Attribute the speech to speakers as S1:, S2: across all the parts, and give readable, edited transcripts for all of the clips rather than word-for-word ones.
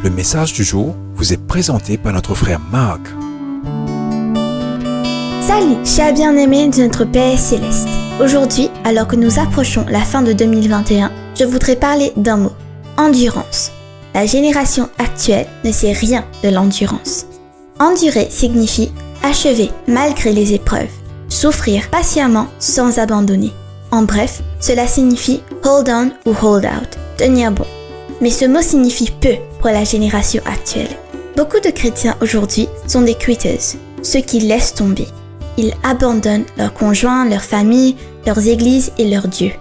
S1: Le message du jour vous est présenté par notre frère Marc.
S2: Salut, chers bien-aimés de notre Père Céleste. Aujourd'hui, alors que nous approchons la fin de 2021, je voudrais parler d'un mot, endurance. La génération actuelle ne sait rien de l'endurance. Endurer signifie achever malgré les épreuves, souffrir patiemment sans abandonner. En bref, cela signifie hold on ou hold out, tenir bon. Mais ce mot signifie peu pour la génération actuelle. Beaucoup de chrétiens aujourd'hui sont des quitters, ceux qui laissent tomber. Ils abandonnent leurs conjoints, leur famille, leurs églises et leurs dieux.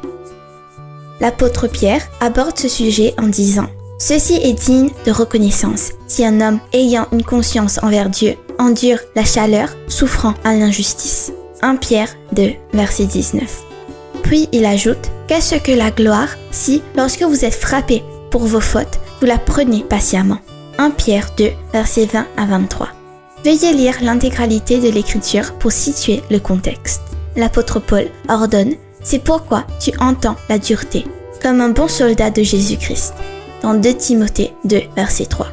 S2: L'apôtre Pierre aborde ce sujet en disant « Ceci est digne de reconnaissance si un homme ayant une conscience envers Dieu endure la chaleur, souffrant à l'injustice. » 1 Pierre 2, verset 19. Puis il ajoute « Qu'est-ce que la gloire si, lorsque vous êtes frappés pour vos fautes, vous la prenez patiemment ?» 1 Pierre 2, verset 20 à 23. Veuillez lire l'intégralité de l'écriture pour situer le contexte. L'apôtre Paul ordonne « C'est pourquoi tu entends la dureté, comme un bon soldat de Jésus-Christ » dans 2 Timothée 2, verset 3.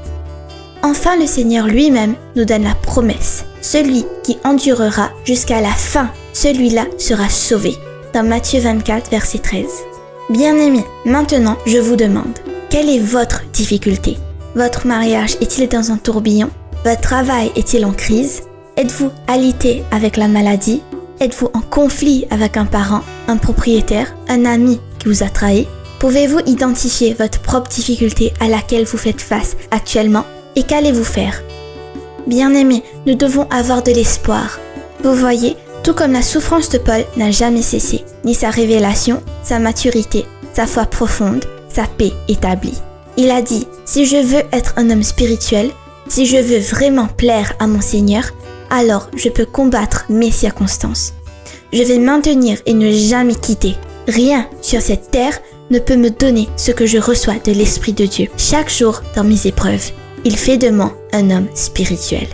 S2: Enfin, le Seigneur lui-même nous donne la promesse. Celui qui endurera jusqu'à la fin, celui-là sera sauvé. Dans Matthieu 24, verset 13. Bien-aimés, maintenant je vous demande, quelle est votre difficulté? Votre mariage est-il dans un tourbillon? Votre travail est-il en crise? Êtes-vous alité avec la maladie? Êtes-vous en conflit avec un parent, un propriétaire, un ami qui vous a trahi? Pouvez-vous identifier votre propre difficulté à laquelle vous faites face actuellement et qu'allez-vous faire? Bien-aimés, nous devons avoir de l'espoir. Vous voyez, tout comme la souffrance de Paul n'a jamais cessé, ni sa révélation, sa maturité, sa foi profonde, sa paix établie. Il a dit, si je veux être un homme spirituel, si je veux vraiment plaire à mon Seigneur, alors je peux combattre mes circonstances. Je vais maintenir et ne jamais quitter. Rien sur cette terre ne peut me donner ce que je reçois de l'Esprit de Dieu chaque jour dans mes épreuves. Il fait de moi un homme spirituel.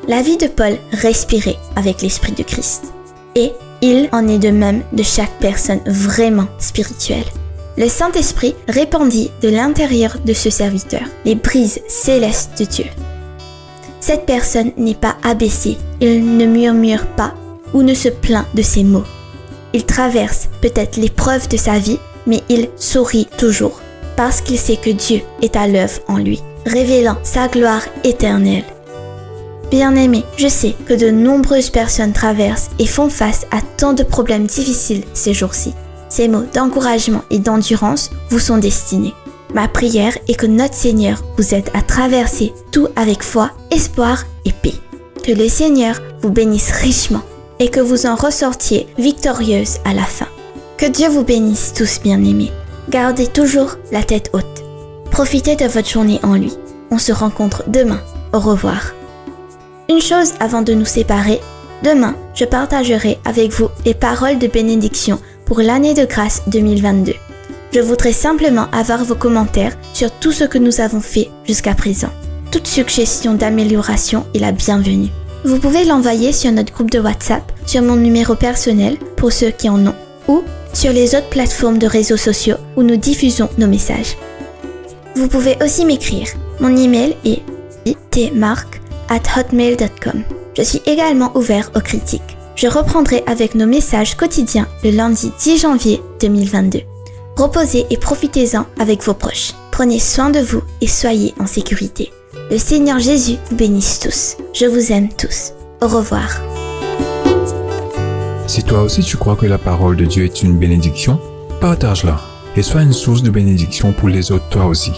S2: La vie de Paul respirait avec l'Esprit de Christ. Et il en est de même de chaque personne vraiment spirituelle. Le Saint-Esprit répandit de l'intérieur de ce serviteur les brises célestes de Dieu. Cette personne n'est pas abaissée, il ne murmure pas ou ne se plaint de ses maux. Il traverse peut-être l'épreuve de sa vie, mais il sourit toujours, parce qu'il sait que Dieu est à l'œuvre en lui, révélant sa gloire éternelle. Bien-aimés, je sais que de nombreuses personnes traversent et font face à tant de problèmes difficiles ces jours-ci. Ces mots d'encouragement et d'endurance vous sont destinés. Ma prière est que notre Seigneur vous aide à traverser tout avec foi, espoir et paix. Que le Seigneur vous bénisse richement et que vous en ressortiez victorieuse à la fin. Que Dieu vous bénisse tous, bien-aimés. Gardez toujours la tête haute. Profitez de votre journée en lui. On se rencontre demain. Au revoir. Une chose avant de nous séparer. Demain, je partagerai avec vous les paroles de bénédiction pour l'année de grâce 2022. Je voudrais simplement avoir vos commentaires sur tout ce que nous avons fait jusqu'à présent. Toute suggestion d'amélioration est la bienvenue. Vous pouvez l'envoyer sur notre groupe de WhatsApp, sur mon numéro personnel pour ceux qui en ont, ou sur les autres plateformes de réseaux sociaux où nous diffusons nos messages. Vous pouvez aussi m'écrire. Mon email est tmark@hotmail.com. Je suis également ouvert aux critiques. Je reprendrai avec nos messages quotidiens le lundi 10 janvier 2022. Reposez et profitez-en avec vos proches. Prenez soin de vous et soyez en sécurité. Le Seigneur Jésus vous bénisse tous. Je vous aime tous. Au revoir.
S1: Si toi aussi tu crois que la parole de Dieu est une bénédiction, partage-la et sois une source de bénédiction pour les autres toi aussi.